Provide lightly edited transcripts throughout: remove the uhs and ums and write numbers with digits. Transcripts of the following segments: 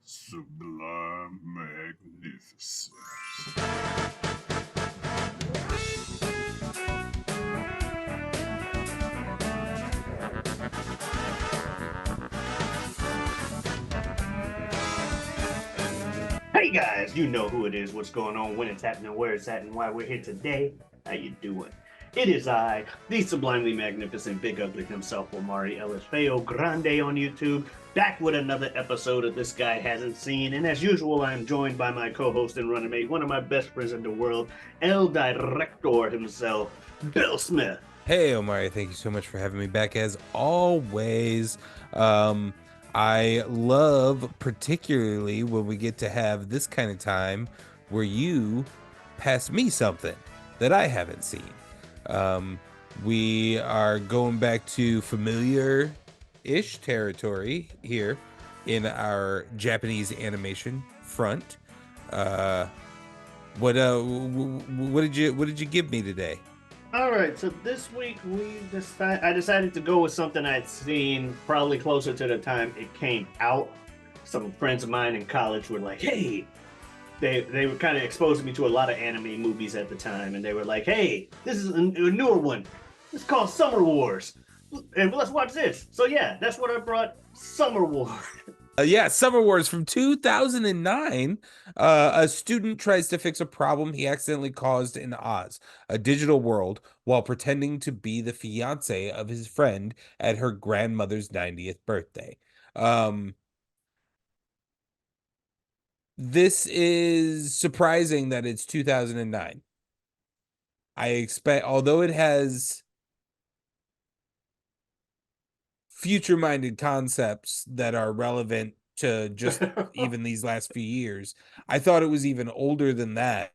Sublime magnificence. Hey guys, you know who it is, what's going on, when it's happening, where it's at, and why we're here today. How you doing? It is I, the sublimely magnificent Big Ugly himself, Omari Ellis Feo Grande on YouTube, back with another episode of This Guy Hasn't Seen. And as usual, I am joined by my co-host and running mate, one of my best friends in the world, El Director himself, Bill Smith. Hey, Omari, thank you so much for having me back as always. Um, I love particularly when we get to have this kind of time where you pass me something that I haven't seen. Um, we are going back to familiar-ish territory here in our Japanese animation front. Uh, what did you give me today? All right, so this week I decided to go with something I'd seen probably closer to the time it came out. Some friends of mine in college were like, "Hey," they were kind of exposing me to a lot of anime movies at the time, and they were like, "Hey, this is a newer one. It's called Summer Wars, and let's watch this." So yeah, that's what I brought. Summer Wars. Yeah, Summer Wars from 2009. A student tries to fix a problem he accidentally caused in Oz, a digital world, while pretending to be the fiance of his friend at her grandmother's 90th birthday. Um, this is surprising that it's 2009. I expect, although it has future-minded concepts that are relevant to just even these last few years. I thought it was even older than that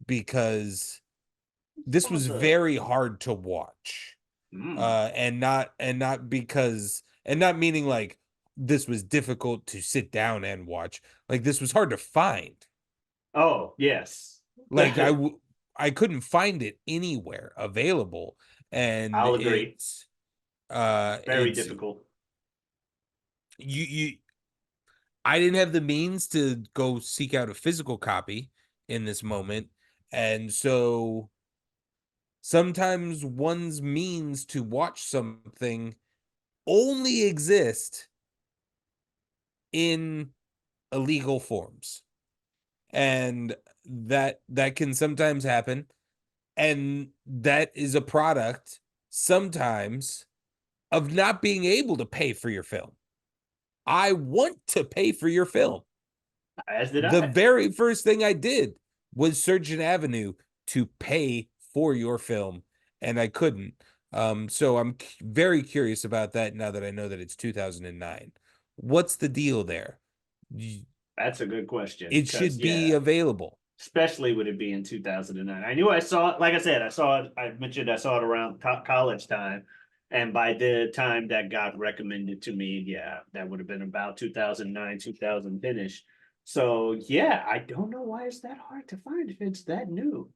because this Some of was the very hard to watch. mm. And not meaning like this was difficult to sit down and watch. Like this was hard to find. Oh yes, Like I couldn't find it anywhere available, and I'll agree. Very it's difficult. you I didn't have the means to go seek out a physical copy in this moment. And so sometimes one's means to watch something only exist in illegal forms. And that can sometimes happen. And that is a product sometimes of not being able to pay for your film. I want to pay for your film. As did The I. very first thing I did was search an avenue to pay for your film, and I couldn't. So I'm very curious about that now that I know that it's 2009. What's the deal there? That's a good question It because should be yeah, available. especially would it be in 2009. I knew I saw it. Like I said, I saw it. I mentioned I saw it around college time, and by the time that got recommended to me, yeah, that would have been about 2009, 2000 finish. So yeah, I don't know why it's that hard to find if it's that new.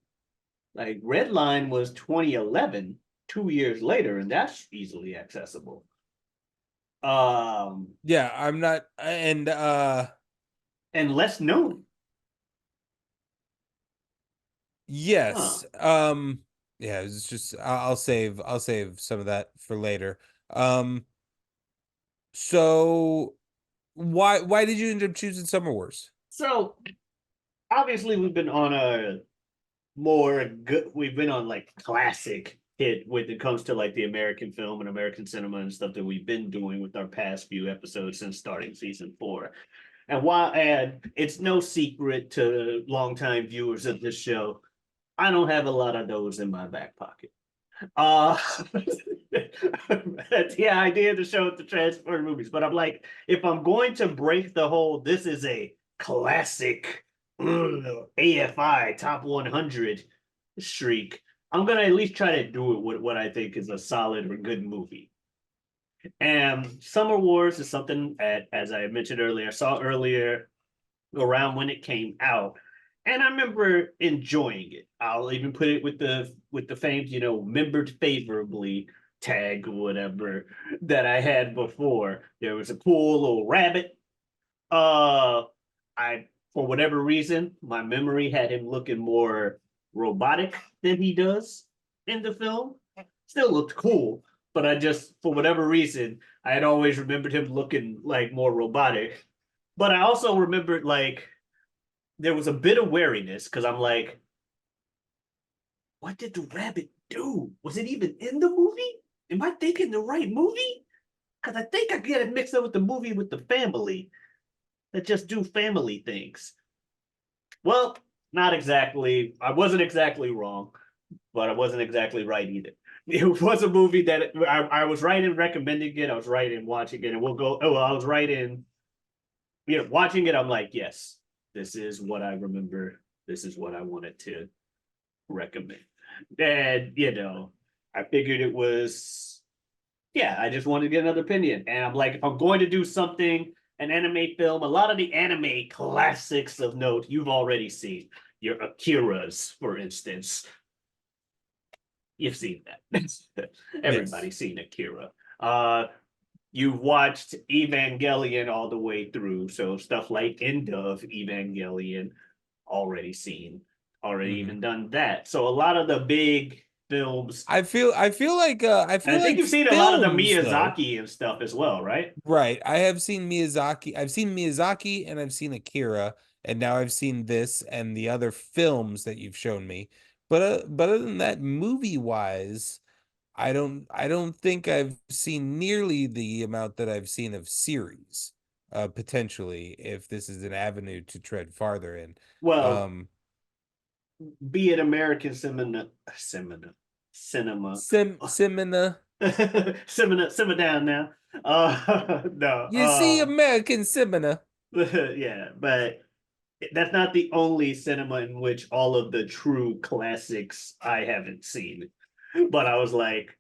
Like Redline was 2011, 2 years later, and that's easily accessible. Um, Yeah, I'm not and less known. Huh. yes. Yeah, it's just I'll save some of that for later. Um so why did you end up choosing Summer Wars? So obviously we've been on a more good we've been on like classic hit when it comes to like the American film and American cinema and stuff that we've been doing with our past few episodes since starting season 4. And it's no secret to longtime viewers of this show, I don't have a lot of those in my back pocket. Uh that's the idea to show the transfer movies. But I'm like, if I'm going to break the whole this is a classic AFI top 100 streak, I'm gonna at least try to do it with what I think is a solid or good movie. And Summer Wars is something that, as I mentioned earlier, I saw earlier around when it came out, and I remember enjoying it. I'll even put it with the famed, membered favorably tag or whatever that I had before. There was a cool little rabbit. for whatever reason, my memory had him looking more robotic than he does in the film. Still looked cool, but I just, for whatever reason, I had always remembered him looking like more robotic. But I also remembered like there was a bit of wariness because I'm like, what did the rabbit do? Was it even in the movie? Am I thinking the right movie? Because I think I get it mixed up with the movie with the family that just do family things. Well, not exactly. I wasn't exactly wrong, but I wasn't exactly right either. It was a movie that I was right in recommending it. I was right in watching it, and we'll go. Oh, well, I was right in. Watching it, I'm like, yes, this is what I remember. This is what I wanted to recommend. And I figured it was. Yeah, I just wanted to get another opinion, and I'm like, if I'm going to do something, an anime film, a lot of the anime classics of note you've already seen. Your Akira's, for instance. You've seen that. Everybody's seen Akira. You've watched Evangelion all the way through, so stuff like End of Evangelion, already seen, already even done that. So a lot of the big films. I feel like I And feel I think like you've seen a lot of the films, though. Miyazaki and stuff as well, right? Right. I have seen Miyazaki. I've seen Miyazaki and I've seen Akira, and now I've seen this and the other films that you've shown me. But other than that, movie wise, I don't think I've seen nearly the amount that I've seen of series. Potentially, if this is an avenue to tread farther in. Well, Um, be it American cinema, Semina. simmer down now. No, You see American Semina. yeah, but that's not the only cinema in which all of the true classics I haven't seen. But I was like,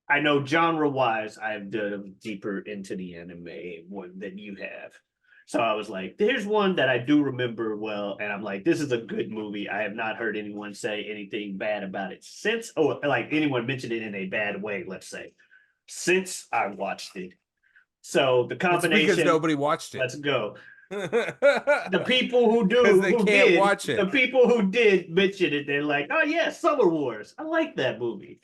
I know genre wise, I've dove deeper into the anime one than you have. So I was like, there's one that I do remember well, and I'm like, this is a good movie. I have not heard anyone say anything bad about it since, or like anyone mention it in a bad way, let's say, since I watched it. So the It's because combination, nobody watched it. let's go. The Because people who they who can't did, watch the it. people who did mention it, they're like, oh yeah, Summer Wars. I like that movie.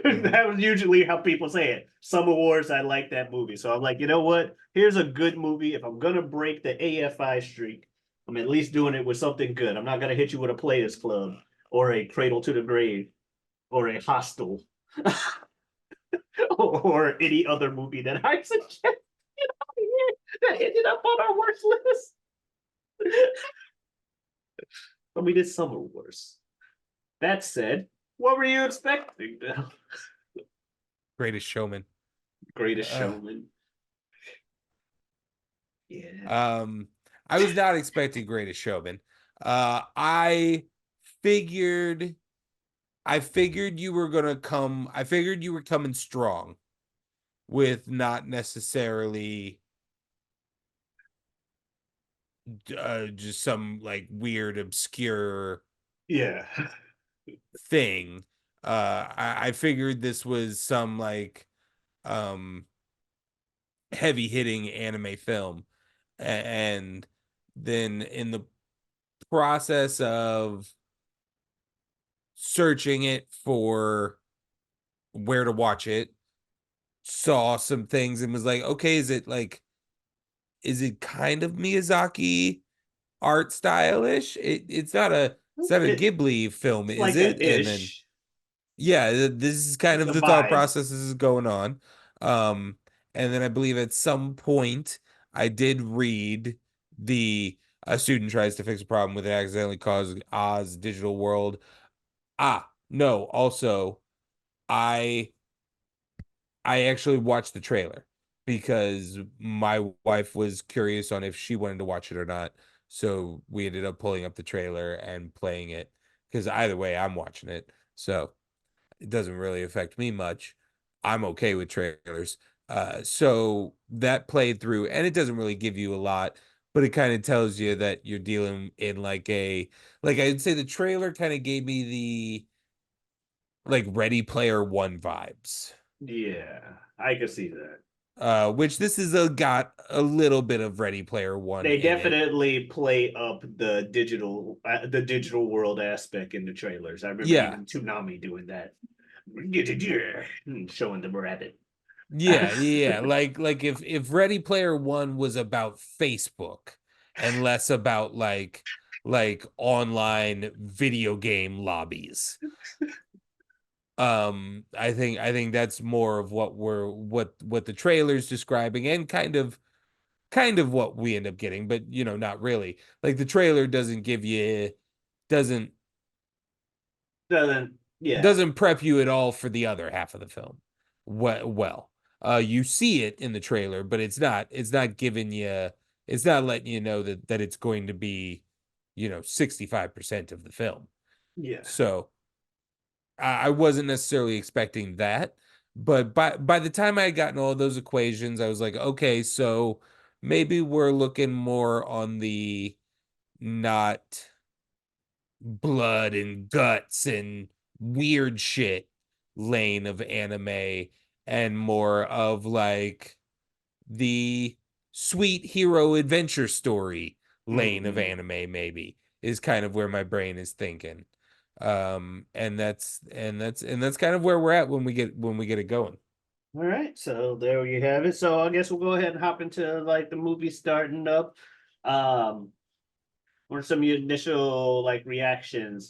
That was usually how people say it. Summer Wars, I like that movie. So I'm like, you know what? Here's a good movie. If I'm gonna break the AFI streak, I'm at least doing it with something good. I'm not gonna hit you with a Players Club or a Cradle to the Grave or a Hostel or any other movie that I suggest that ended up on our worst list. But we did Summer Wars. That said, what were you expecting? Greatest Showman. Greatest Uh, Showman. Yeah. I was not expecting Greatest Showman. I figured you were gonna come. I figured you were coming strong with not necessarily just some like weird obscure Yeah. thing. I figured this was some like um heavy hitting anime film, and then in the process of searching it for where to watch it, saw some things and was like, okay, is it kind of Miyazaki art stylish? It's not a It, Ghibli film, it's is like a it? And then ish. yeah, this is kind It's of a the thought vibe. process this is going on. Um, and then I believe at some point I did read the a student tries to fix a problem with it accidentally causes Oz digital world. No, also I I actually watched the trailer because my wife was curious on if she wanted to watch it or not. So we ended up pulling up the trailer and playing it because either way I'm watching it. So it doesn't really affect me much. I'm okay with trailers. So that played through, and it doesn't really give you a lot, but it kind of tells you that you're dealing in like I'd say the trailer kind of gave me the like Ready Player One vibes. Yeah, I can see that. which this is got a little bit of Ready Player One They in it. definitely play up the digital world aspect in the trailers. I remember Yeah, even Toonami doing that, showing the rabbit. yeah. Like if Ready Player One was about Facebook and less about like online video game lobbies. I think that's more of what the trailer's describing, and kind of what we end up getting, but not really. Like the trailer doesn't Doesn't yeah doesn't prep you at all for the other half of the film. Well, you see it in the trailer, but it's not giving you, it's not letting you know that it's going to be 65% of the film. yeah So I wasn't necessarily expecting that, but by the time I had gotten all those equations, I was like, okay, so maybe we're looking more on the not blood and guts and weird shit lane of anime, and more of like the sweet hero adventure story lane of Mhm. anime, maybe, is kind of where my brain is thinking. And that's kind of where we're at when we get it going. All right, so there you have it. So I guess we'll go ahead and hop into like the movie starting up. Um, what are some of your initial like reactions?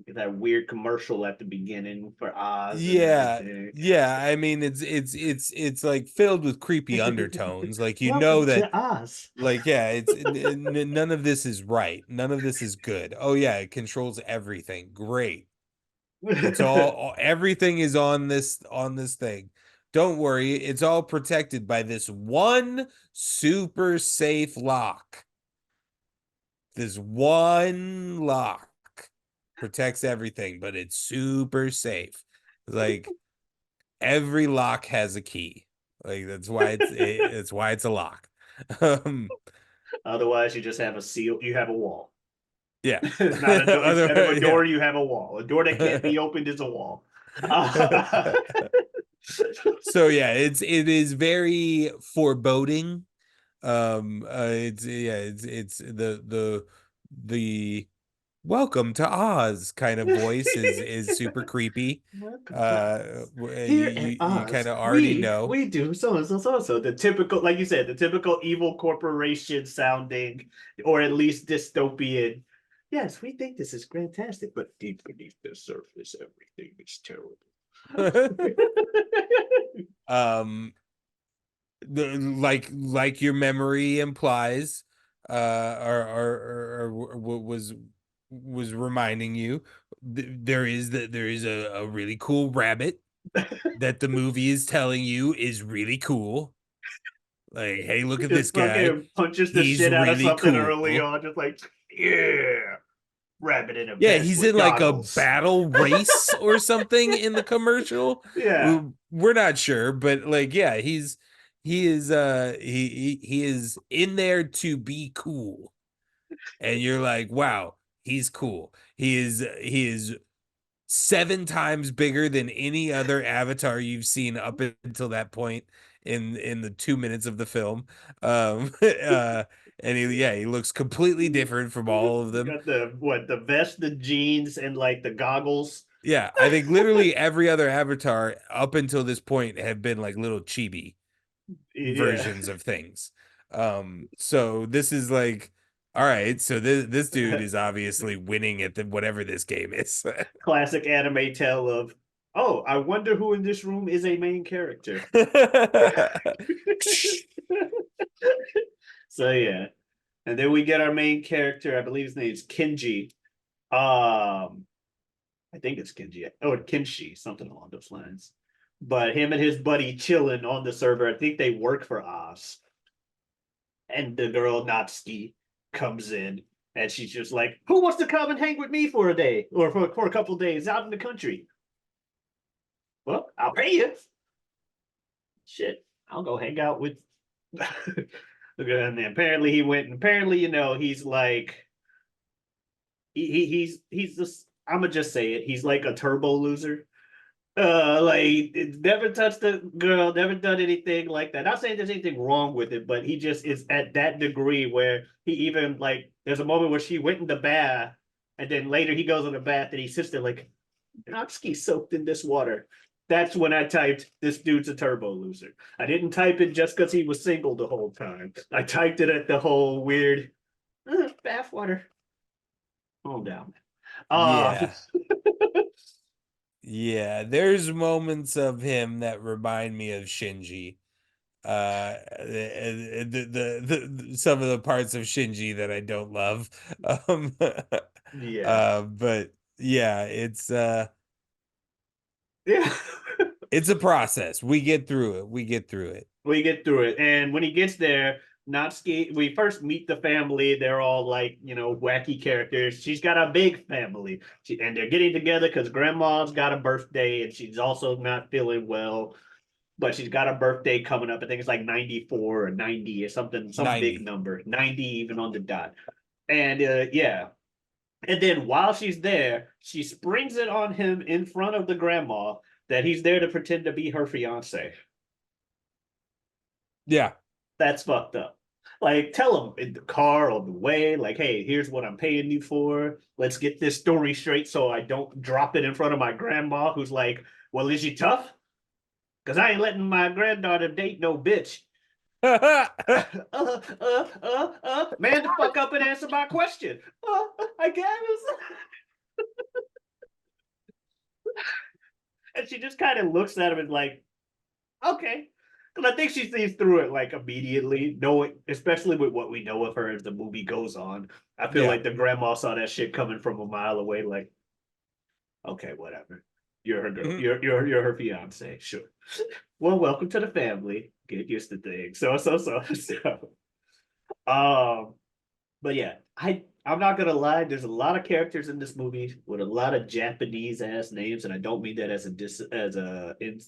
Get that weird commercial at the beginning for Oz and Yeah, everything. yeah. I mean, it's like filled with creepy undertones. Like Welcome that, to Oz. like, yeah, none of this is right. None of this is good. Oh yeah, it controls everything. Great. It's everything is on this thing. Don't worry, it's all protected by this one super safe lock. This one lock protects everything, but it's super safe. Like every lock has a key. Like that's why it's a lock. Um, Otherwise, you just have a seal. You have a wall. yeah. It's not a door. Instead of a Yeah. door, you have a wall. A door that can't be opened is a wall. Uh, So yeah, it is very foreboding. It's yeah, it's the welcome to Oz kind of voice is super creepy. Welcome to Oz. You Here at you kind Oz, of already we know. we do so and so so and so. The typical, like you said, the typical evil corporation sounding, or at least dystopian. Yes, we think this is fantastic, but deep beneath the surface, everything is terrible. um like your memory implies, or was reminding you, there is a really cool rabbit that the movie is telling you is really cool. Like, hey, look at this Just guy. fucking punches the He's shit out of really something early cool. on, just like, yeah, rabbit in a Yeah, vest he's with in like a goggles. battle race or something in the commercial. Yeah. We're not sure, but like, yeah, he is in there to be cool. And you're like, wow, he's cool. He is 7 times bigger than any other avatar you've seen up until that point in the 2 minutes of the film. And he looks completely different from all of them. Got the vest, the jeans, and like the goggles. Yeah, I think literally every other avatar up until this point have been like little chibi Yeah. versions of things. So this is like, all right, so this dude is obviously winning at whatever this game is. Classic anime tale of, oh, I wonder who in this room is a main character. So yeah. And then we get our main character, I believe his name is Kenji. I think it's Kenji or Kenshi, something along those lines. But him and his buddy chilling on the server. I think they work for Oz. And the girl Natsuki comes in and she's just like, who wants to come and hang with me for a day or for a couple days out in the country? Well, I'll pay you. Shit, I'll go hang out with. And apparently he went, and apparently, he's like, he's just, I'm gonna just say it. He's like a turbo loser. Like it's never touched a girl, never done anything like that. Not saying there's anything wrong with it, but he just is at that degree where he even like there's a moment where she went in the bath, and then later he goes in the bath and he sits there like Noxky soaked in this water. That's when I typed this dude's a turbo loser. I didn't type it just because he was single the whole time. I typed it at the whole weird bath water. Calm down. Uh Yeah. Yeah, there's moments of him that remind me of Shinji. Some of the parts of Shinji that I don't love. Um, yeah. but yeah, Yeah. it's a process. We get through it. We get through it. We get through it. And when he gets there, Natsuki, we first meet the family. They're all like, wacky characters. She's got a big family. And they're getting together because grandma's got a birthday and she's also not feeling well. But she's got a birthday coming up. I think it's like 94 or 90 or something, some big 90. number, 90 even on the dot. And yeah. And then while she's there, she springs it on him in front of the grandma that he's there to pretend to be her fiance. Yeah. That's fucked up. Like, tell him in the car on the way, like, hey, here's what I'm paying you for. Let's get this story straight so I don't drop it in front of my grandma who's like, well, is she tough? Because I ain't letting my granddaughter date no bitch. Man, the fuck up and answer my question. I guess. And she just kind of looks at him and like, okay. Because I think she sees through it like immediately, knowing, especially with what we know of her as the movie goes on. I feel Yeah. like the grandma saw that shit coming from a mile away. Like, okay, whatever. You're her girl. Mhm. You're her fiance. Sure. Well, welcome to the family. Get used to things. So. Um, but yeah, I'm not gonna lie. There's a lot of characters in this movie with a lot of Japanese ass names, and I don't mean that as Oh,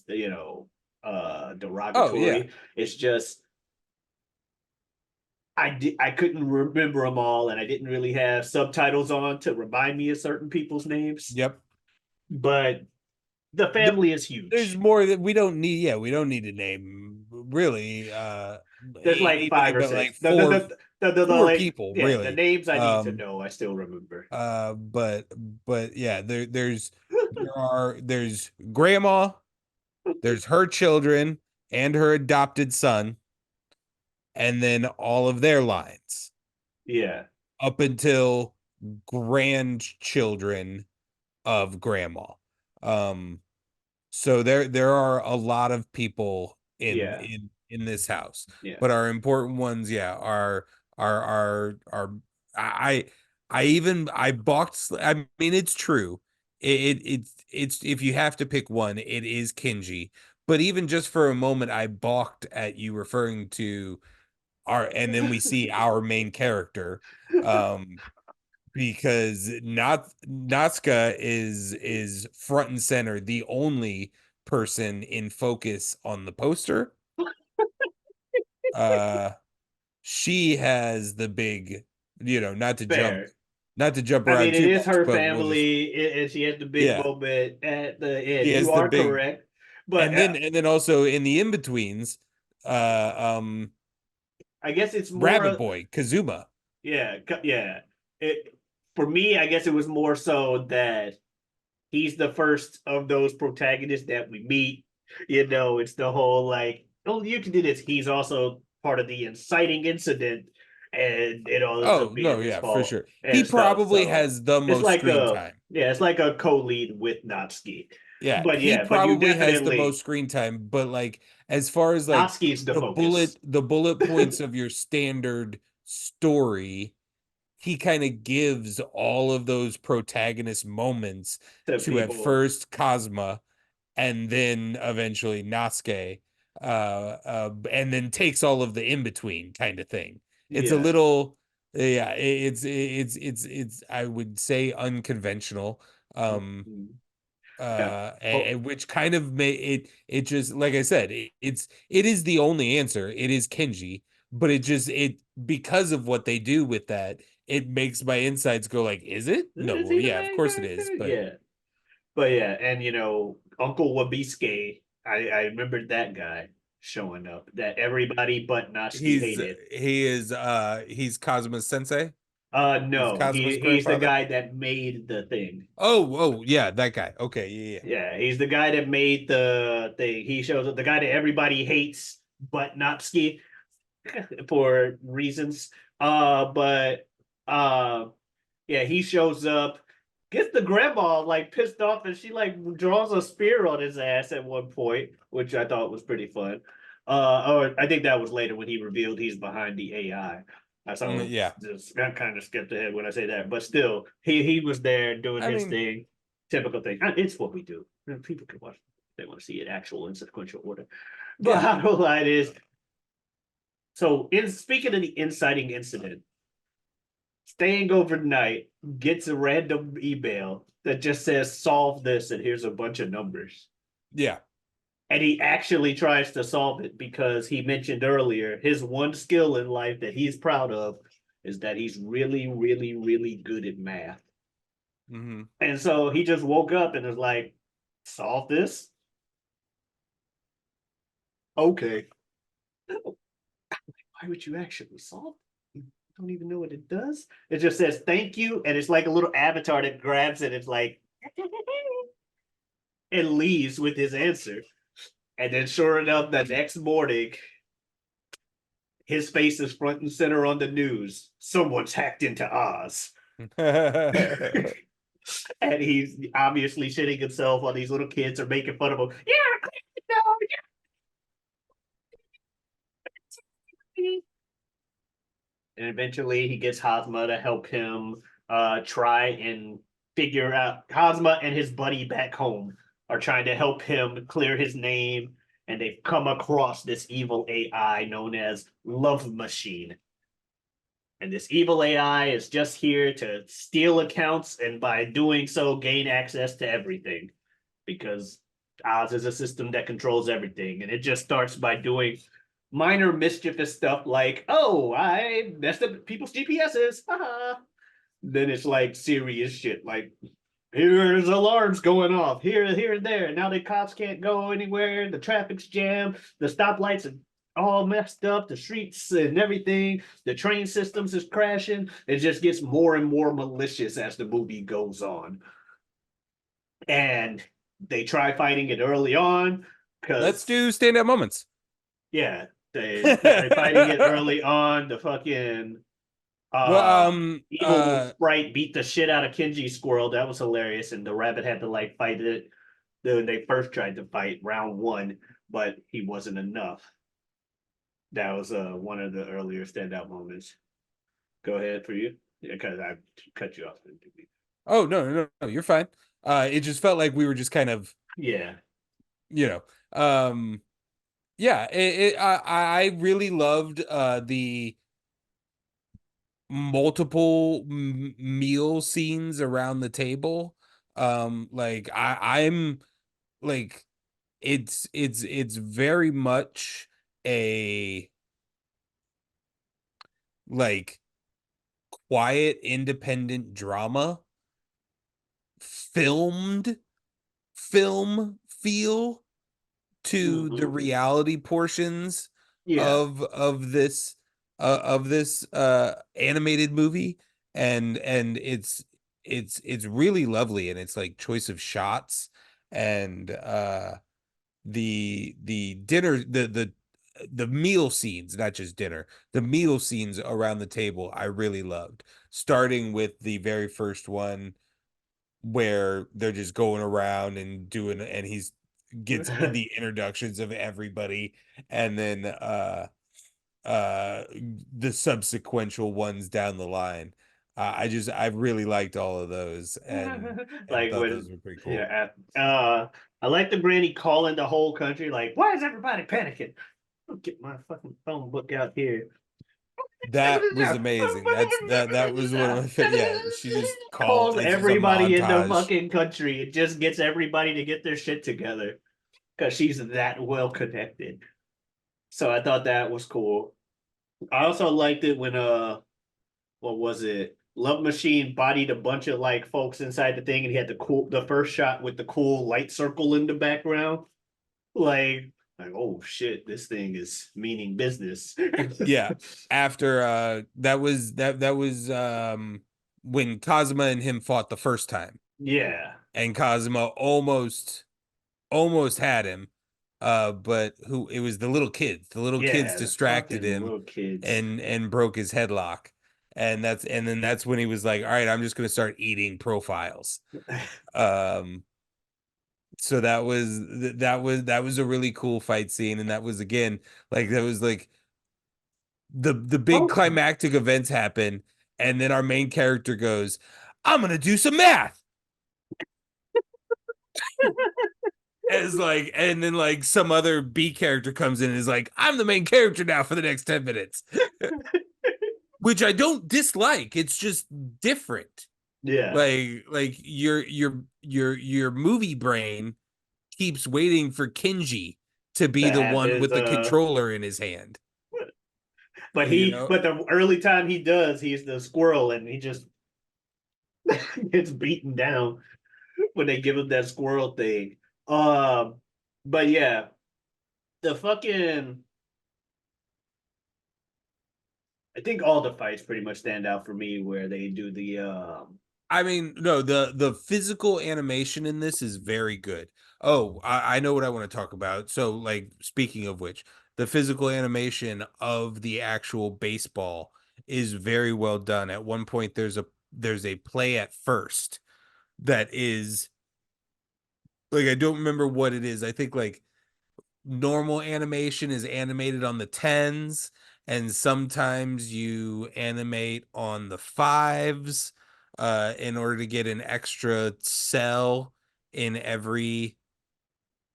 yeah. derogatory. It's just I couldn't remember them all, and I didn't really have subtitles on to remind me of certain people's names. Yep. But the family is There's huge. more that we don't need. Yeah, we don't need to name really There's like five anything or but six. like four Like people, yeah, the really. names I need to Um know, I still remember. but yeah, there's grandma, there's her children and her adopted son, and then all of their lines Yeah, up until grandchildren of grandma. Um So there are a lot of people in yeah, this house, yeah. but our important ones, yeah, are I I balked. I mean, it's true. It's if you have to pick one, it is Kinji. But even just for a moment, I balked at you referring to our, and then we see our main character. Um, because Natsuka is front and center, the only person in focus on the poster. Uh she has the big, Fair. not to jump I around mean, it too is much, her but we'll just family, and she had the big yeah, moment at the end. she You has the are big, correct, but and then also in the in-betweens, uh I guess it's Rabbit more. Boy, Kazuma. Yeah, yeah. It for me, I guess it was more so that he's the first of those protagonists that we meet. It's the whole like, oh, you can do this. He's also part of the inciting incident, and it all ends Oh, up being no, his yeah, for fault sure. He and stuff. probably So has the it's most like screen a time. yeah, it's like a co-lead with Natsuki. Yeah, But he yeah, but you probably has the most definitely screen time, but like as far as like Natsuki's the focus the bullet points of your standard story, he kind of gives all of those protagonist moments to to at people. first Cosma and then eventually Natsuke, and then takes all of the in between kind of thing. It's a Yeah. little, yeah, it's I would say unconventional. Um, Mhm. Yeah. Oh, which kind of it just, like I said, it is the only answer. It is Kenji, but it because of what they do with that, it makes my insides go like, is it? No, is well, he the yeah, of main course it is, character? but Yeah. But yeah, and Uncle Wabiske. I remembered that guy showing up. That everybody but Natsuki hated. He's Kazuma's sensei. He's No, Kazuma's he's the grandfather. guy that made the thing. Oh, yeah, that guy. Okay, yeah. Yeah, he's the guy that made the thing. He shows up the guy that everybody hates but Natsuki for reasons. But yeah, he shows up, gets the grandma like pissed off, and she like draws a spear on his ass at one point, which I thought was pretty fun. Or I think that was later when he revealed he's behind the AI. I saw Yeah. just got kind of skipped ahead when I say that, but still, he was there doing I his mean, thing, typical thing. It's what we do. People can watch. They want to see it actual in sequential order. But Yeah. how the line is. So, in speaking of the inciting incident, staying overnight gets a random email that just says solve this and here's a bunch of numbers. Yeah. And he actually tries to solve it because he mentioned earlier his one skill in life that he's proud of is that he's really, really, really good at math. Mm-hmm. And so he just woke up and was like, solve this? Okay. Why would you actually solve it? I don't even know what it does. It just says thank you, and it's like a little avatar that grabs it. It's like and leaves with his answer. And then, sure enough, the next morning, his face is front and center on the news. Someone's hacked into Oz. And he's obviously shitting himself while these little kids are making fun of him. Yeah, no, yeah. And eventually he gets Hazma to help him try and figure out. Hazma and his buddy back home are trying to help him clear his name, and they've come across this evil AI known as Love Machine. And this evil AI is just here to steal accounts and by doing so gain access to everything. Because Oz is a system that controls everything. And it just starts by doing minor mischievous stuff like, oh, I messed up people's GPSs. Then it's like serious shit, like here's alarms going off here, and there. Now the cops can't go anywhere. The traffic's jammed. The stoplights are all messed up. The streets and everything. The train systems is crashing. It just gets more and more malicious as the movie goes on. And they try fighting it early on because Let's do standout moments. Yeah, they fighting it early on. The fucking evil sprite beat the shit out of Kenji Squirrel. That was hilarious. And the rabbit had to like fight it when they first tried to fight round one, but he wasn't enough. That was one of the earlier standout moments. Go ahead for you, because I cut you off. Oh no, you're fine. It just felt like we were just kind of yeah, yeah. I really loved the multiple meal scenes around the table. Like I'm like it's very much a like quiet independent drama film feel to the reality portions of this animated movie, and it's really lovely, and it's like choice of shots and the dinner the meal scenes, not just dinner, the meal scenes around the table I really loved, starting with the very first one where they're just going around and doing, and he's gets the introductions of everybody, and then the subsequential ones down the line. I really liked all of those, and like thought when those were pretty cool. yeah, I like the granny calling the whole country like, why is everybody panicking? I'll get my fucking phone book out here. That was amazing. That was one of my favorite. Yeah, she just calls it's just a everybody in the montage. fucking country. It just gets everybody to get their shit together because she's that well connected. So I thought that was cool. I also liked it when what was it? Love Machine bodied a bunch of like folks inside the thing, and he had the first shot with the cool light circle in the background. Like, oh shit, this thing is meaning business. Yeah. After that was when Kazuma and him fought the first time, Yeah. and Kazuma almost had him. But who it was the little kids. The little kids Yeah, the distracted fucking him little kids. and broke his headlock. And then that's when he was like, all right, I'm just gonna start eating profiles. Um so that was a really cool fight scene, and that was again that was like the big Oh. climactic events happen, and then our main character goes, I'm gonna do some math. As like, and then like some other B character comes in and is like, I'm the main character now for the next 10 minutes. Which I don't dislike. It's just different. Yeah. Like your movie brain keeps waiting for Kinji to be To the have one his with the controller in his hand. but You know? the early time he does, he's the squirrel and he just gets beaten down when they give him that squirrel thing. But yeah, the fucking I think all the fights pretty much stand out for me where they do the I mean, no, the physical animation in this is very good. Oh, I know what I want to talk about. So, like, speaking of which, the physical animation of the actual baseball is very well done. At one point, there's a play at first that is like, I don't remember what it is. I think like normal animation is animated on the tens, and sometimes you animate on the fives in order to get an extra cell in every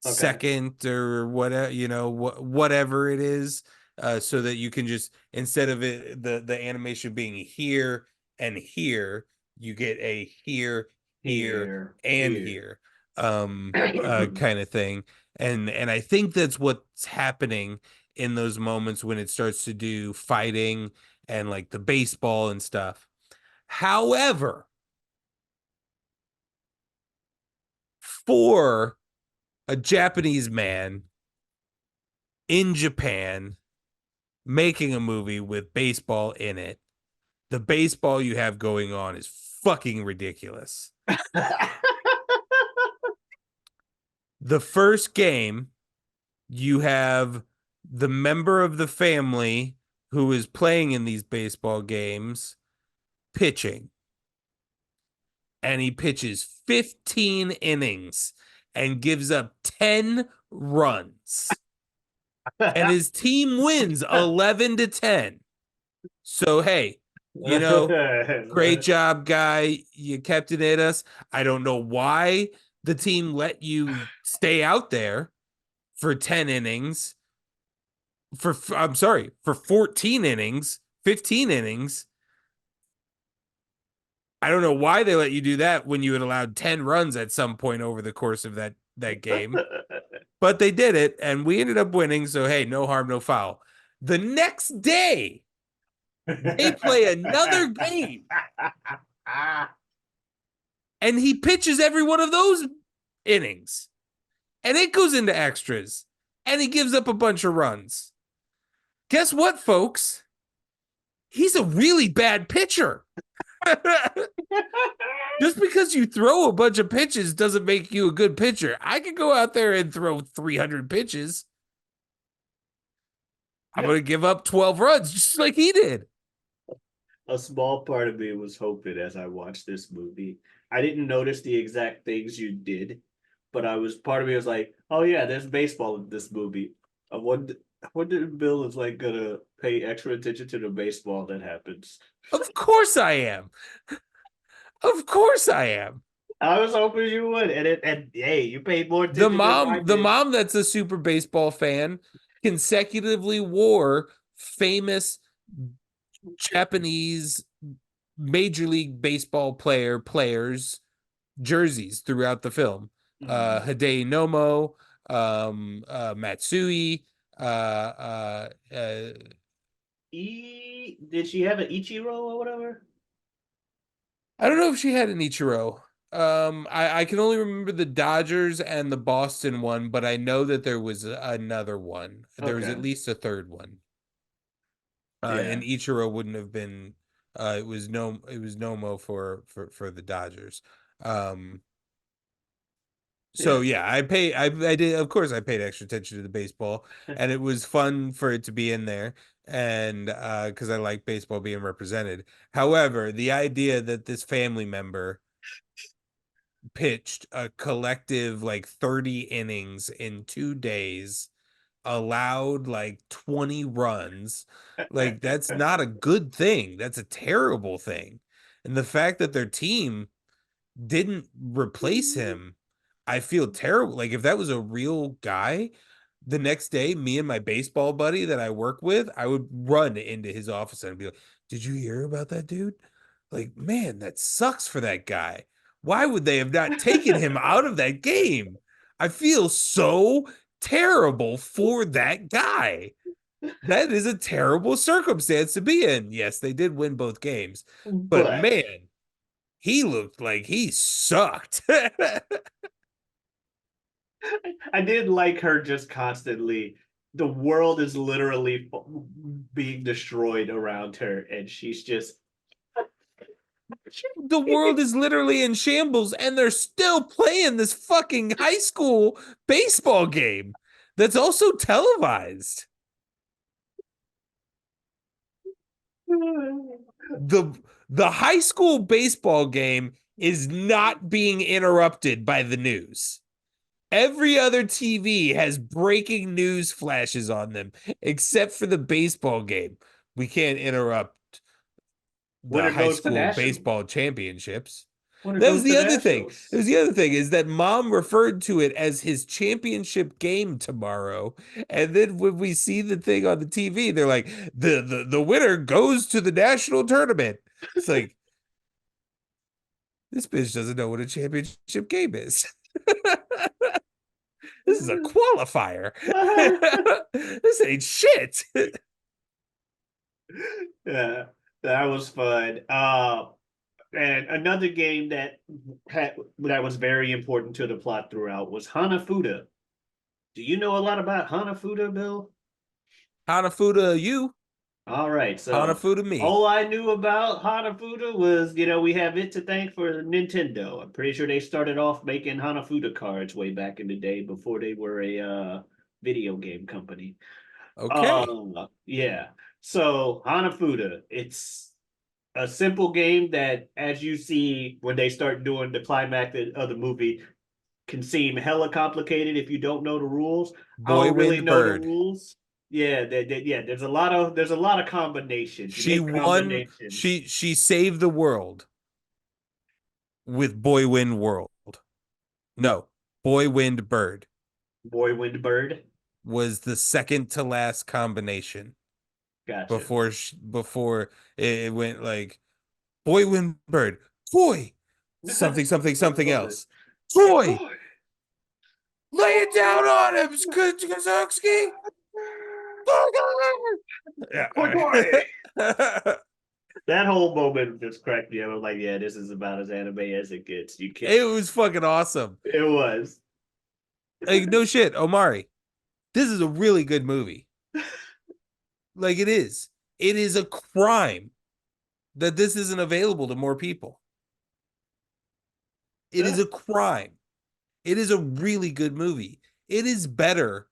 okay. second or whatever, whatever it is, so that you can just, instead of the animation being here and here, you get a here, here, and Here. here kind of thing. And I think that's what's happening in those moments when it starts to do fighting and like the baseball and stuff. However, for a Japanese man in Japan making a movie with baseball in it, the baseball you have going on is fucking ridiculous. The first game, you have the member of the family who is playing in these baseball games pitching, and he pitches 15 innings and gives up 10 runs, and his team wins 11-10. So, hey, great job, guy. You kept it at us. I don't know why the team let you stay out there for 10 innings. I'm sorry, for 14 innings, 15 innings. I don't know why they let you do that when you had allowed 10 runs at some point over the course of that game. But they did it, and we ended up winning. So, hey, no harm, no foul. The next day, they play another game, and he pitches every one of those innings, and it goes into extras, and he gives up a bunch of runs. Guess what, folks? He's a really bad pitcher. Just because you throw a bunch of pitches doesn't make you a good pitcher. I could go out there and throw 300 pitches. I'm going to give up 12 runs just like he did. A small part of me was hoping as I watched this movie. I didn't notice the exact things you did, but part of me was like, oh yeah, there's baseball in this movie. I wonder if Bill is like gonna pay extra attention to the baseball that happens. Of course I am. Of course I am. I was hoping you would, and hey, you paid more The attention than I the did. mom that's a super baseball fan consecutively wore famous Japanese Major League Baseball players jerseys throughout the film. Hideo Nomo, Matsui, Did she have an Ichiro or whatever? I don't know if she had an Ichiro. I can only remember the Dodgers and the Boston one, but I know that there was another one. There was at Okay. least a third one. Yeah. And Ichiro wouldn't have been. It was Nomo for the Dodgers. Um, Yeah. so yeah, I did, of course I paid extra attention to the baseball, and it was fun for it to be in there, and because I like baseball being represented. However, the idea that this family member pitched a collective like 30 innings in 2 days, allowed like 20 runs, like that's not a good thing. That's a terrible thing. And the fact that their team didn't replace him, I feel terrible. Like if that was a real guy, the next day, me and my baseball buddy that I work with, I would run into his office and be like, "Did you hear about that dude? Like, man, that sucks for that guy. Why would they have not taken him out of that game? I feel so terrible for that guy. That is a terrible circumstance to be in. Yes, they did win both games, but But man, he looked like he sucked." I did like her just constantly. The world is literally being destroyed around her, and she's just. The world is literally in shambles, and they're still playing this fucking high school baseball game that's also televised. The the high school baseball game is not being interrupted by the news. Every other TV has breaking news flashes on them, except for the baseball game. We can't interrupt the Winner high goes to school nationals. baseball championships. Winner That was goes to the other thing. It nationals. was the other thing is that mom referred to it as his championship game tomorrow. And then when we see the thing on the TV, they're like, the winner goes to the national tournament. It's like, this bitch doesn't know what a championship game is. This is a qualifier. This ain't shit. Yeah, that was fun. And another game that was very important to the plot throughout was Hanafuda. Do you know a lot about Hanafuda, Bill? Hanafuda you, All right, so Hanafuda me. all I knew about Hanafuda was, we have it to thank for Nintendo. I'm pretty sure they started off making Hanafuda cards way back in the day before they were a video game company. Okay. Yeah. So Hanafuda, it's a simple game that, as you see when they start doing the climax of the movie, can seem hella complicated if you don't know the rules. I Boy don't really Wind know the Bird. rules. Yeah, yeah. There's a lot of combinations. You She make won. combinations. She saved the world with Boy Wind World. No, Boy Wind Bird Boy, wind, bird. was the second to last combination Gotcha. before it went like Boy Wind Bird, Boy something something something else, Boy Boy. lay it down on him, Kazuki. Boy, boy. Yeah. That whole moment just cracked me up. I'm like, yeah, this is about as anime as it gets. You can't. It was fucking awesome. It was. Like no shit, Omari. This is a really good movie. Like it is. It is a crime that this isn't available to more people. It is a crime. It is a really good movie. It is better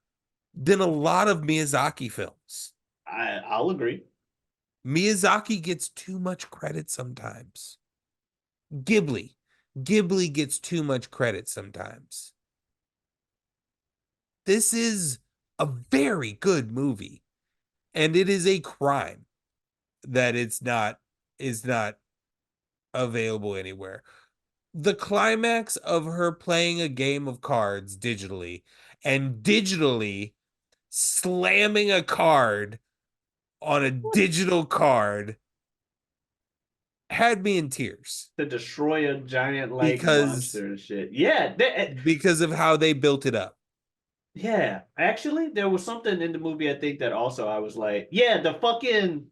than a lot of Miyazaki films. I'll agree. Miyazaki gets too much credit sometimes. Ghibli. Ghibli gets too much credit sometimes. This is a very good movie. And it is a crime that is not available anywhere. The climax of her playing a game of cards digitally and digitally slamming a card on a digital card had me in tears To destroy a giant like because monster and shit. Yeah, because of how they built it up. yeah. Actually, there was something in the movie I think that also I was like, yeah, the fucking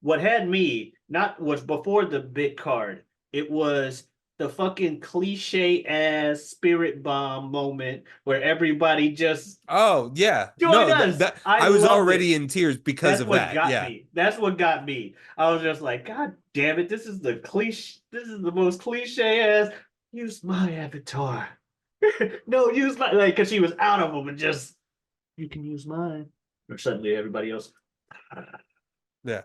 what had me not was before the big card. It was the fucking cliche ass spirit bomb moment where everybody just Oh yeah, join no, us. I I was loved it. already in tears because That's of what that. got Yeah, me. That's what got me. I was just like, God damn it, this is the cliche. This is the most cliche ass. Use my avatar. No, use my like, because she was out of them and just you can use mine. Or suddenly everybody else. yeah.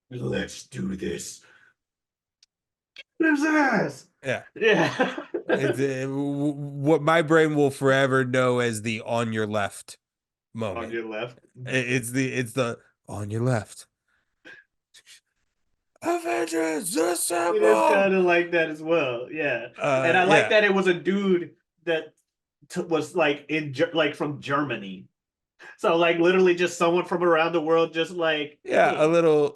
Let's do this. There's ass. Yeah. Yeah. It's what my brain will forever know as the on your left On moment. your left. It's the on your left. Avengers It is assemble. kind of like that as well. Yeah. And I like Yeah, that it was a dude that was like like from Germany. So like literally just someone from around the world just like, yeah, hey, a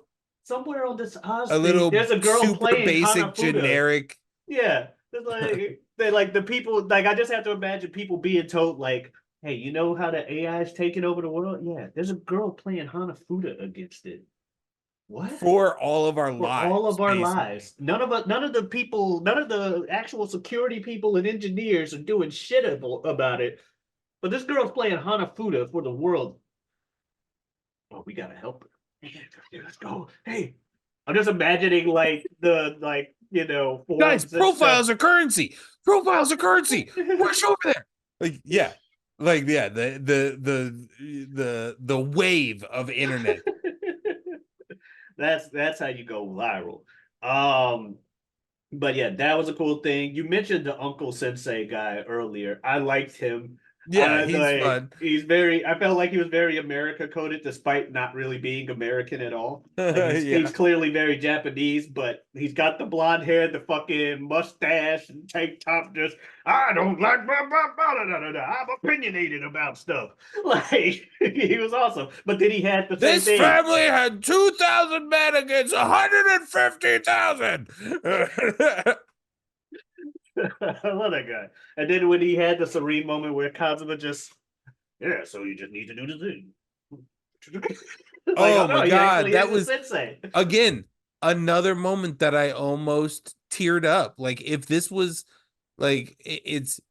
somewhere on this Oz thing, little there's a girl super playing basic Hanafuda. generic. Yeah. It's like they like the people like I just have to imagine people being told like, hey, you know how the AI is taking over the world? Yeah, there's a girl playing Hanafuda against it. What? For all of our For all lives, of our basically. lives. None of us, none of the people, none of the actual security people and engineers are doing shit about it. But this girl's playing Hanafuda for the world. Oh, we gotta help her. Yeah, let's go. Hey, I'm just imagining like the Guys, forums and stuff. profiles are currency. Profiles are currency. Rush over there. Like, yeah. Like, yeah, the wave of internet. That's how you go viral. Um, but yeah, that was a cool thing. You mentioned the Uncle Sensei guy earlier. I liked him. Yeah, he's Like fun. he's very. I felt like he was very America coded, despite not really being American at all. Like he's Yeah. clearly very Japanese, but he's got the blonde hair, the fucking mustache, and tank top. Just I don't like I'm opinionated about stuff. Like he was awesome, but then he had the same This thing. family had 2,000 men against 150,000. I love that guy. And then when he had the serene moment where Kazuma just, yeah, so you just need to do the thing. Like, oh Oh no, my he God. actually That is a was, sensei. again, another moment that I almost teared up. Like, if this was like, it's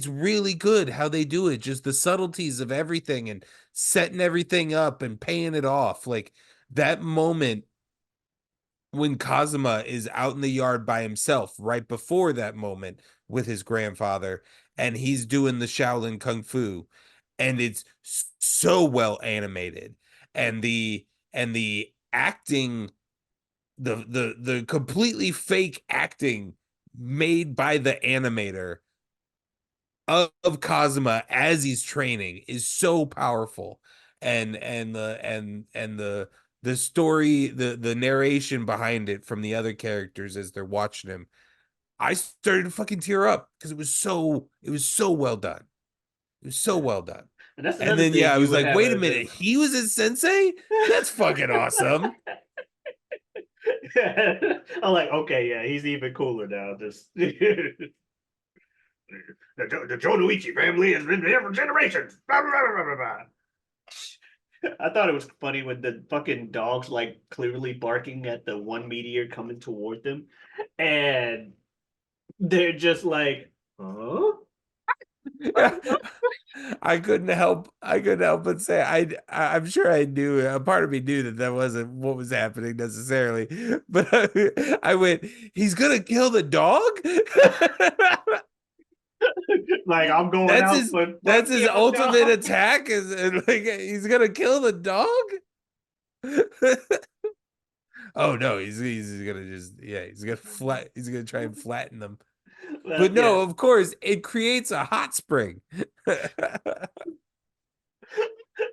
really good how they do it. Just the subtleties of everything and setting everything up and paying it off. Like, that moment when Kazuma is out in the yard by himself, right before that moment with his grandfather, and he's doing the Shaolin Kung Fu, and it's so well animated, and the acting, the completely fake acting made by the animator of Kazuma as he's training is so powerful, and the story, the narration behind it from the other characters as they're watching him, I started to fucking tear up because it was so well done. It was so well done. And that's And another then yeah, thing I you was would like, have wait a as minute, he was his sensei? That's fucking awesome. I'm like, okay, yeah, he's even cooler now. Just the Jonoichi family has been there for generations. I thought it was funny when the fucking dogs like clearly barking at the one meteor coming toward them, and they're just like, huh? I couldn't help but say I'm sure I knew, a part of me knew that that wasn't what was happening necessarily, but I went, he's gonna kill the dog. Like I'm going that's out his for that's fuck his you, ultimate dog. attack, is like he's gonna kill the dog. Oh no, he's gonna just, yeah, he's gonna try and flatten them. But But yeah, no, of course it creates a hot spring.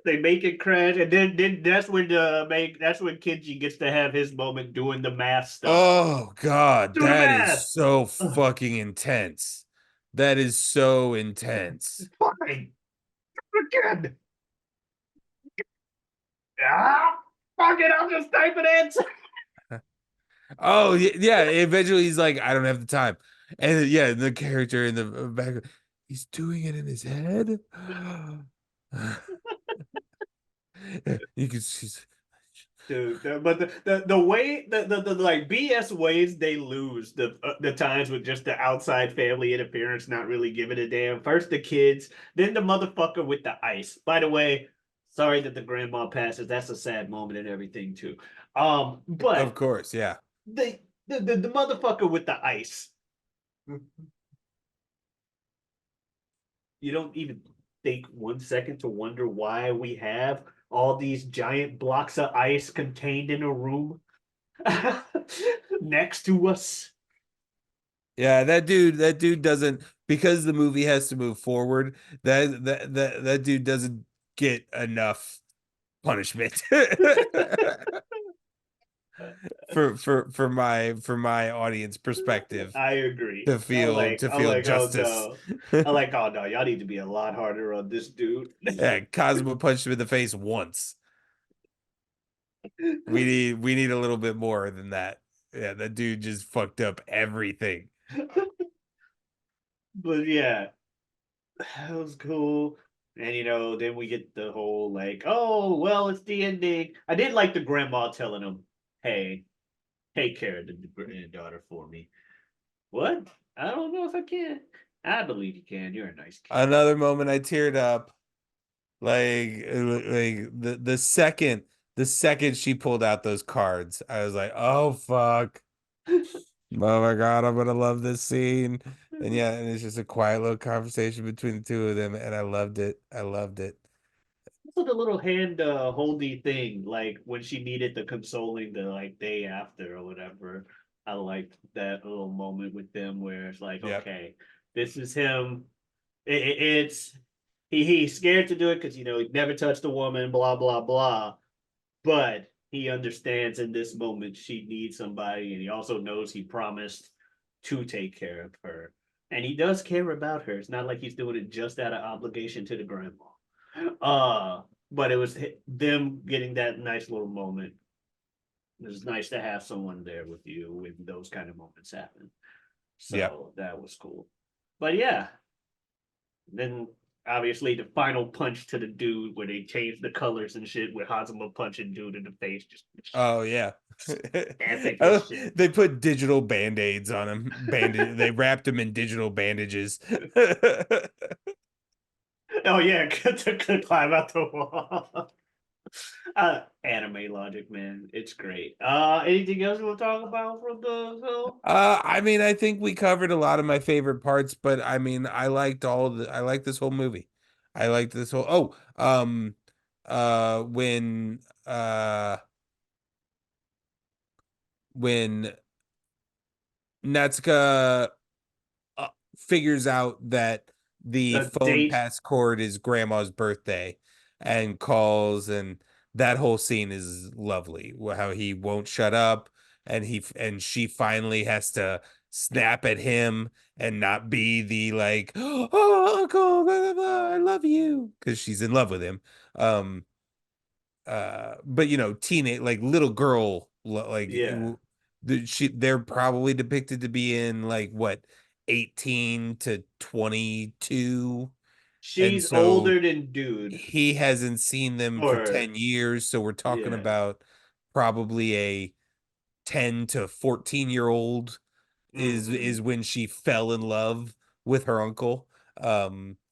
they make it crash, and then that's when Kenji gets to have his moment doing the math stuff. Oh God, Do the that is math. so Ugh, fucking intense. That is so intense. fine. Again. Ah, fuck it. I'm just typing answer. Oh yeah, eventually he's like, I don't have the time. And yeah, the character in the back, he's doing it in his head. You can see Dude, but the way the like BS ways they lose the times with just the outside family interference not really giving a damn. First the kids, then the motherfucker with the ice. By the way, sorry that the grandma passes. That's a sad moment and everything too. Of But course, yeah. the motherfucker with the ice. You don't even think 1 second to wonder why we have all these giant blocks of ice contained in a room next to us. Yeah, that dude doesn't, because the movie has to move forward, that dude doesn't get enough punishment. For my audience perspective I agree. to feel Oh justice. no. I like, oh no, y'all need to be a lot harder on this dude. Yeah, Cosmo punched him in the face once. We need a little bit more than that. Yeah, that dude just fucked up everything. But yeah, that was cool. And then we get the whole like, oh well, it's the ending. I did like the grandma telling him, "Hey, take care of the granddaughter for me." What? I don't know if I can. I believe you can. You're a nice kid. Another moment I teared up, like the second she pulled out those cards, I was like, oh fuck. Oh my god, I'm gonna love this scene. And yeah, and it's just a quiet little conversation between the two of them, and I loved it. I loved it. Also, the little hand holdy thing, like when she needed the consoling the like day after or whatever. I liked that little moment with them where it's like, Yep. okay, this is him. It's he's scared to do it because he never touched a woman, blah blah blah. But he understands in this moment she needs somebody, and he also knows he promised to take care of her, and he does care about her. It's not like he's doing it just out of obligation to the grandma. But it was them getting that nice little moment. It's nice to have someone there with you when those kind of moments happen. Yep. So that was cool. But yeah, then obviously the final punch to the dude where they changed the colors and shit with Hazama punching dude in the face. Just Oh yeah. epic as shit. They put digital band-aids on him. They wrapped him in digital bandages. Oh yeah, to climb out the wall. Anime logic, man. It's great. Anything else you want to talk about from the film? I mean, I think we covered a lot of my favorite parts, but I mean, I like this whole movie. I like this whole when when Natsuka figures out that the The phone date. passcode is grandma's birthday and calls, and that whole scene is lovely. How he won't shut up, and she finally has to snap at him and not be the like, oh uncle, blah, blah, blah, I love you, because she's in love with him. um but teenage, like little girl, like Yeah. they're probably depicted to be in like what, 18 to 22, and She's so older than dude. he hasn't seen them for Or 10 years, so we're talking yeah. about probably a 10 to 14-year old Mhm. is when she fell in love with her uncle,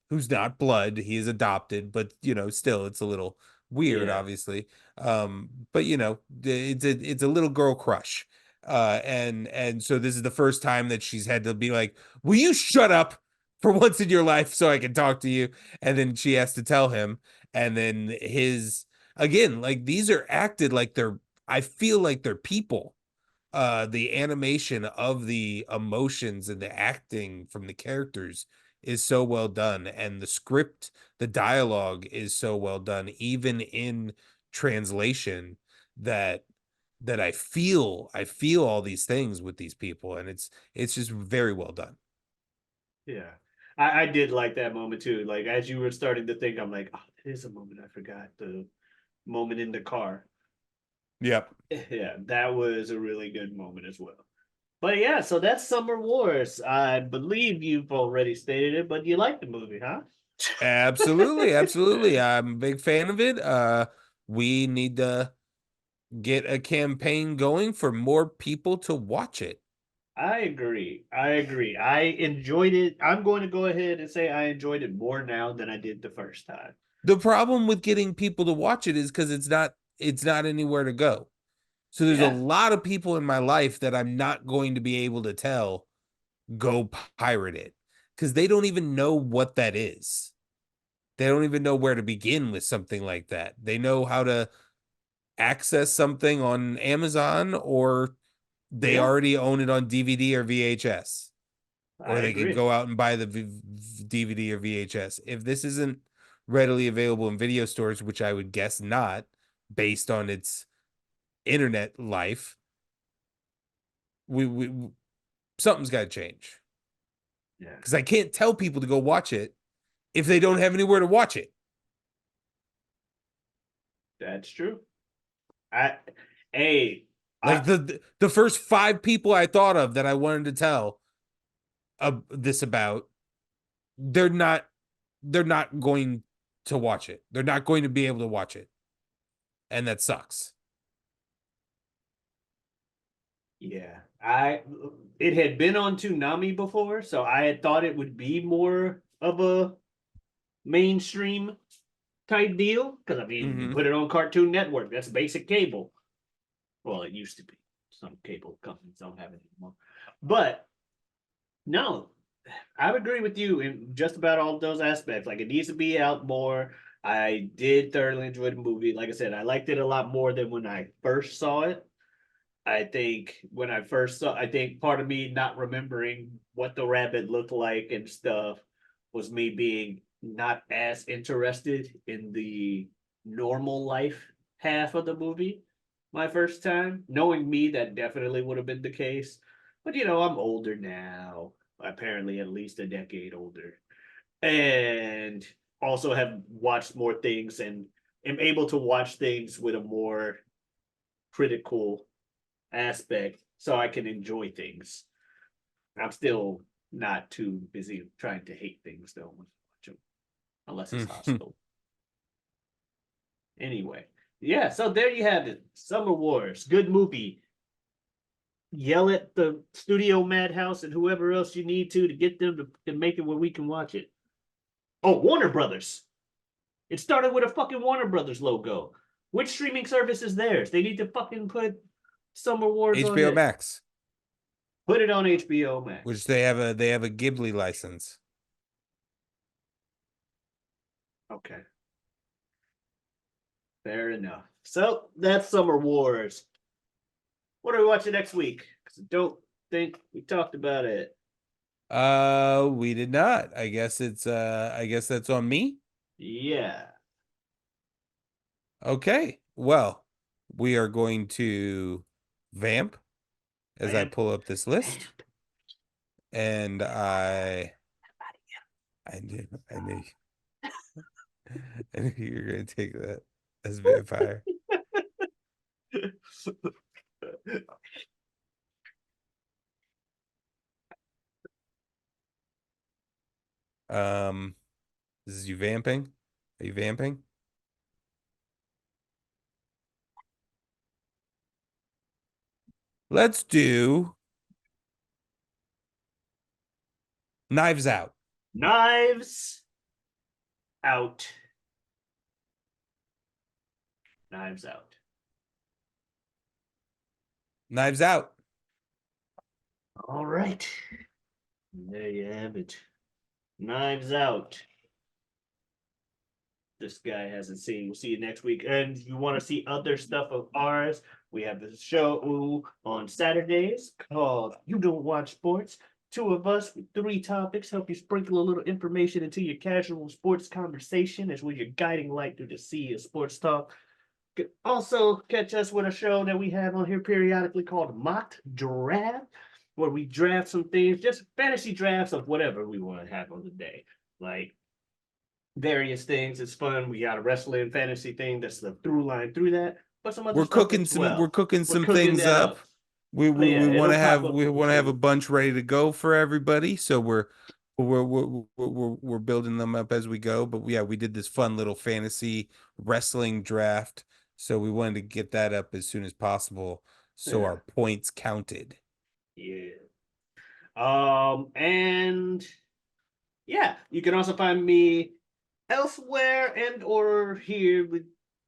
who's not blood, he is adopted, but still it's a little weird, Yeah. obviously. But it's a little girl crush. And so this is the first time that she's had to be like, will you shut up for once in your life so I can talk to you? And then she has to tell him, and then his, again, like, these are acted like they're, I feel like they're people. The animation of the emotions and the acting from the characters is so well done, and the script, the dialogue is so well done, even in translation, that I feel all these things with these people, and it's just very well done. Yeah. I did like that moment too. Like as you were starting to think, I'm like, oh, it is a moment I forgot. The moment in the car. Yep. Yeah, that was a really good moment as well. But yeah, so that's Summer Wars. I believe you've already stated it, but you like the movie, huh? Absolutely, absolutely. I'm a big fan of it. We need to get a campaign going for more people to watch it. I agree. I enjoyed it. I'm going to go ahead and say I enjoyed it more now than I did the first time. The problem with getting people to watch it is because it's not anywhere to go. So there's a Yeah. lot of people in my life that I'm not going to be able to tell go pirate it because they don't even know what that is. They don't even know where to begin with something like that. They know how to access something on Amazon, or they Yeah. already own it on DVD or VHS, I or they can agree. go out and buy the DVD or VHS. If this isn't readily available in video stores, which I would guess not, based on its internet life, we something's got to change. Yeah. Because I can't tell people to go watch it if they don't have anywhere to watch it. That's true. I hey, Like the first 5 people I thought of that I wanted to tell this about, they're not going to watch it. They're not going to be able to watch it, and that sucks. yeah. It had been on Toonami before, so I had thought it would be more of a mainstream type deal. Because I mean, you Mm-hmm. put it on Cartoon Network, that's basic cable. Well, it used to be. Some cable companies don't have it anymore. But no, I would agree with you in just about all those aspects. Like it needs to be out more. I did thoroughly enjoy the movie. Like I said, I liked it a lot more than when I first saw it. I think when I first saw, I think part of me not remembering what the rabbit looked like and stuff was me being not as interested in the normal life half of the movie my first time. Knowing me, that definitely would have been the case. But I'm older now, apparently at least a decade older, and also have watched more things and am able to watch things with a more critical aspect so I can enjoy things. I'm still not too busy trying to hate things though, unless it's hostile. Anyway, yeah, so there you have it. Summer Wars, good movie. Yell at the studio madhouse and whoever else you need to get them to make it where we can watch it. Oh, Warner Brothers. It started with a fucking Warner Brothers logo. Which streaming service is theirs? They need to fucking put Summer Wars on HBO it. Max, Put it on HBO which Max. they have a Ghibli license. Okay. Fair enough. So that's Summer Wars. What are we watching next week? Because I don't think we talked about it. We did not. I guess that's on me. Yeah. Okay. Well, we are going to vamp as I Vamp. pull up this list. And I knew I knew you were gonna take that as vampire. Um, this is you vamping? Are you vamping? Let's do Knives Out. Knives Out. Knives Out. Knives Out. All right. There you have it. Knives Out. This guy hasn't seen. We'll see you next week. And if you want to see other stuff of ours, we have this show on Saturdays called You Don't Watch Sports. 2 of us with 3 topics help you sprinkle a little information into your casual sports conversation as we're your guiding light through the sea of sports talk. You can also catch us with a show that we have on here periodically called Mock Draft, where we draft some things, just fantasy drafts of whatever we want to have on the day. Like various things. It's fun. We got a wrestling fantasy thing that's the through line through that, but some other We're stuff cooking as some well. We're cooking things that up. up. We Oh, yeah, we want it'll to pop have up we want to have a soon. bunch ready to go for everybody. So we're building them up as we go. But yeah, we did this fun little fantasy wrestling draft So we wanted to get that up as soon as possible so Yeah. our points counted. Yeah. And yeah, you can also find me elsewhere and or here. We're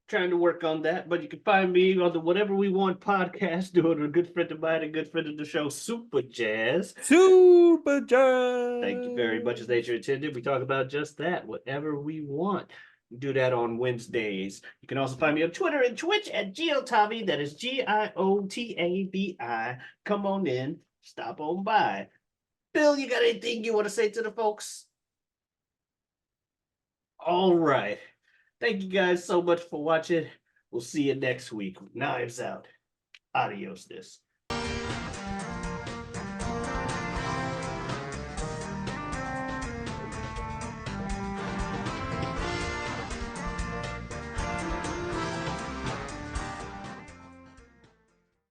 trying to work on that, but you can find me on the Whatever We Want podcast doing a good friend of mine, a good friend of the show, Super Jazz. Super Jazz. Thank you very much as nature intended. We talk about just that, whatever we want. We do that on Wednesdays. You can also find me on Twitter and Twitch at Giotavi. That is Giotavi. Come on in, stop on by. Bill, you got anything you want to say to the folks? All right. Thank you guys so much for watching. We'll see you next week. Knives out. Adios, this.